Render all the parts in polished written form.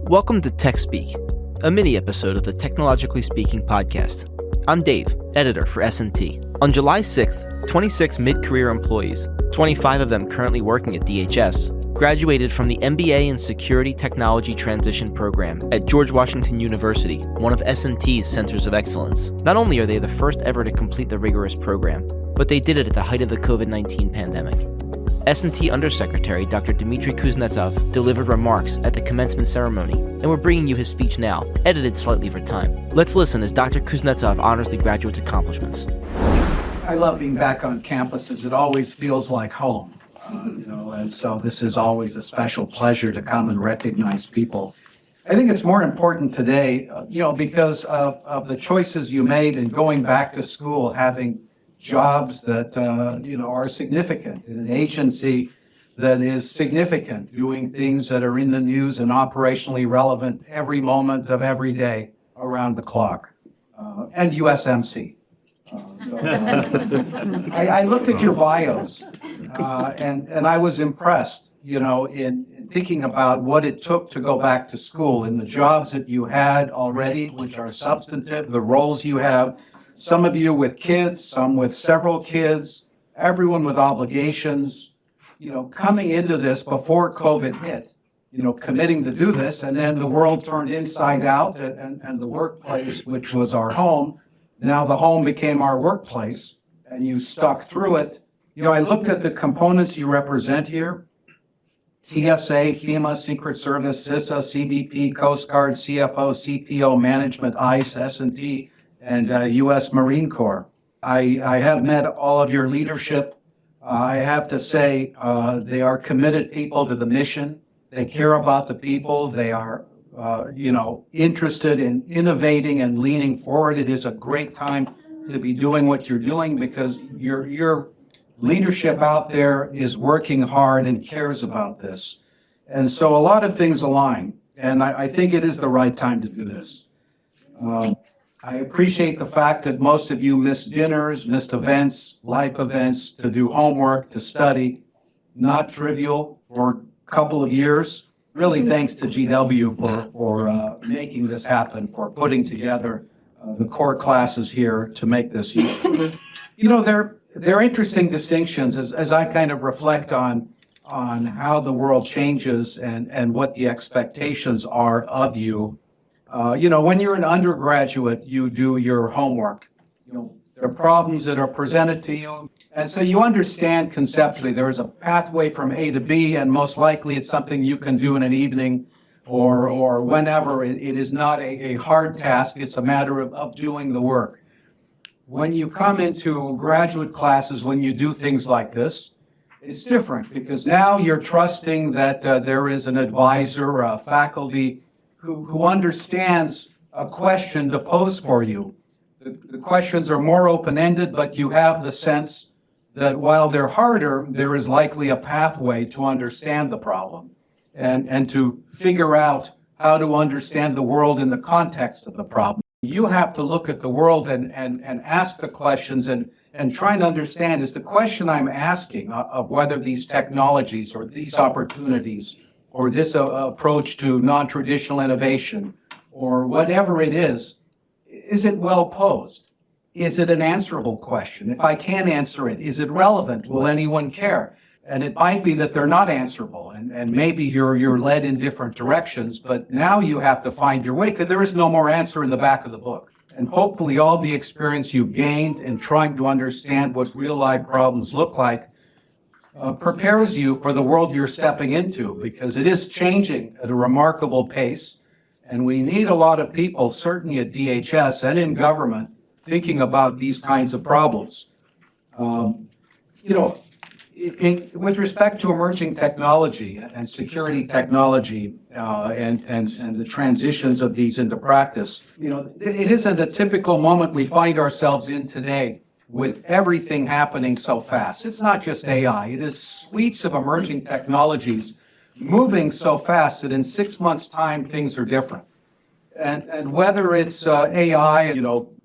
Welcome to Tech Speak, a mini episode of the Technologically Speaking podcast. I'm Dave, editor for S&T. On July 6th, 26 mid-career employees, 25 of them currently working at DHS, graduated from the MBA in Security Technology Transition Program at George Washington University, one of S&T's Centers of Excellence. Not only are they the first ever to complete the rigorous program, but they did it at the height of the COVID-19 pandemic. S&T Under Secretary Dr. Dimitri Kusnezov delivered remarks at the commencement ceremony, and we're bringing you his speech now, edited slightly for time. Let's listen as Dr. Kuznetsov honors the graduates' accomplishments. I love being back on campuses. It always feels like home, and so this is always a special pleasure to come and recognize people. I think it's more important today, because of the choices you made in going back to school, having jobs that, are significant in an agency that is significant, doing things that are in the news and operationally relevant every moment of every day around the clock, and USMC. I looked at your bios, and I was impressed, in thinking about what it took to go back to school and the jobs that you had already, which are substantive, the roles you have. Some of you with kids, some with several kids, everyone with obligations, coming into this before COVID hit, committing to do this, and then the world turned inside out, and the workplace, which was our home, now the home became our workplace, and you stuck through it. I looked at the components you represent here: TSA, FEMA, Secret Service, CISA, CBP, Coast Guard, CFO, CPO, Management, ICE, S&T, and U.S. Marine Corps. I have met all of your leadership. I have to say they are committed people to the mission. They care about the people. They are, interested in innovating and leaning forward. It is a great time to be doing what you're doing because your leadership out there is working hard and cares about this. And so a lot of things align, and I think it is the right time to do this. I appreciate the fact that most of you missed dinners, missed events, life events, to do homework, to study. Not trivial for a couple of years. Really thanks to GW for making this happen, for putting together the core classes here to make this useful. They're interesting distinctions as I kind of reflect on how the world changes and what the expectations are of you. When you're an undergraduate, you do your homework. There are problems that are presented to you. And so you understand conceptually there is a pathway from A to B, and most likely it's something you can do in an evening or whenever. It is not a hard task. It's a matter of doing the work. When you come into graduate classes, when you do things like this, it's different because now you're trusting that there is an advisor, a faculty, who understands a question to pose for you. The questions are more open-ended, but you have the sense that while they're harder, there is likely a pathway to understand the problem and to figure out how to understand the world in the context of the problem. You have to look at the world and ask the questions and try to understand, is the question I'm asking of whether these technologies or these opportunities or this approach to non-traditional innovation, or whatever it is it well posed? Is it an answerable question? If I can't answer it, is it relevant? Will anyone care? And it might be that they're not answerable, and maybe you're led in different directions, but now you have to find your way, because there is no more answer in the back of the book. And hopefully all the experience you've gained in trying to understand what real-life problems look like prepares you for the world you're stepping into, because it is changing at a remarkable pace. And we need a lot of people, certainly at DHS and in government, thinking about these kinds of problems. With respect to emerging technology and security technology and the transitions of these into practice, it isn't a typical moment we find ourselves in today, with everything happening so fast. It's not just AI, it is suites of emerging technologies moving so fast that in 6 months' time, things are different. And whether it's AI,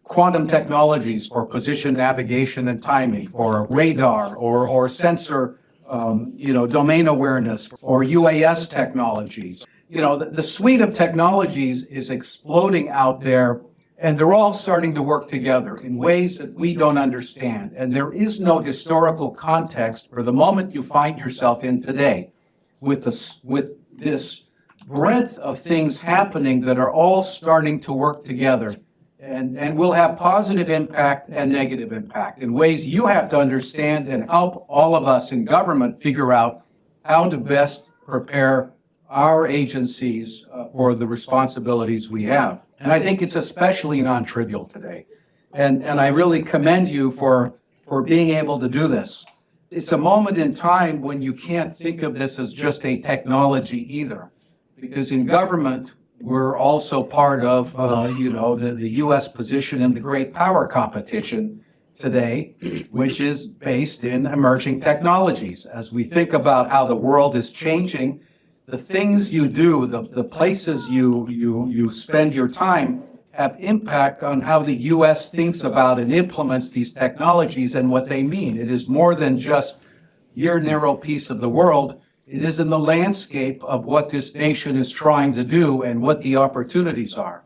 quantum technologies for position navigation and timing, or radar, or sensor domain awareness or UAS technologies. The suite of technologies is exploding out there, and they're all starting to work together in ways that we don't understand. And there is no historical context for the moment you find yourself in today with this breadth of things happening that are all starting to work together and will have positive impact and negative impact in ways you have to understand and help all of us in government figure out how to best prepare our agencies for the responsibilities we have. And I think it's especially non-trivial today. And I really commend you for being able to do this. It's a moment in time when you can't think of this as just a technology either, because in government, we're also part of, the U.S. position in the great power competition today, which is based in emerging technologies. As we think about how the world is changing, the things you do, the places you spend your time have impact on how the U.S. thinks about and implements these technologies and what they mean. It is more than just your narrow piece of the world. It is in the landscape of what this nation is trying to do and what the opportunities are.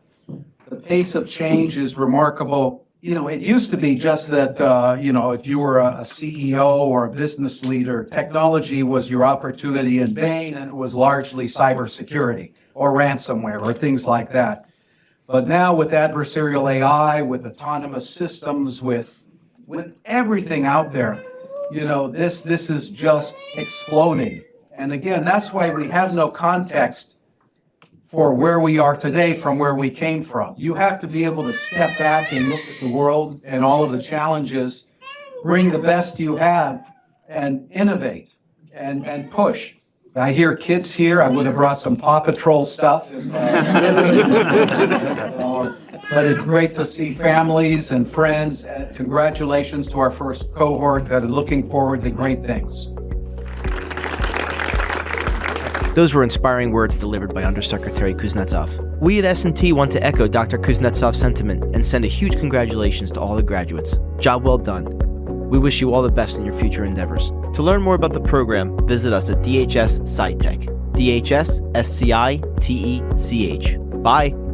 The pace of change is remarkable. It used to be just that, if you were a CEO or a business leader, technology was your opportunity in vain, and it was largely cybersecurity or ransomware or things like that. But now with adversarial AI, with autonomous systems, with everything out there, this is just exploding. And again, that's why we have no context for where we are today from where we came from. You have to be able to step back and look at the world and all of the challenges, bring the best you have, and innovate and push. I hear kids here. I would have brought some Paw Patrol stuff. But it's great to see families and friends. And congratulations to our first cohort that are looking forward to great things. Those were inspiring words delivered by Undersecretary Kuznetsov. We at S&T want to echo Dr. Kuznetsov's sentiment and send a huge congratulations to all the graduates. Job well done. We wish you all the best in your future endeavors. To learn more about the program, visit us at DHS SciTech. DHS SCITECH. Bye.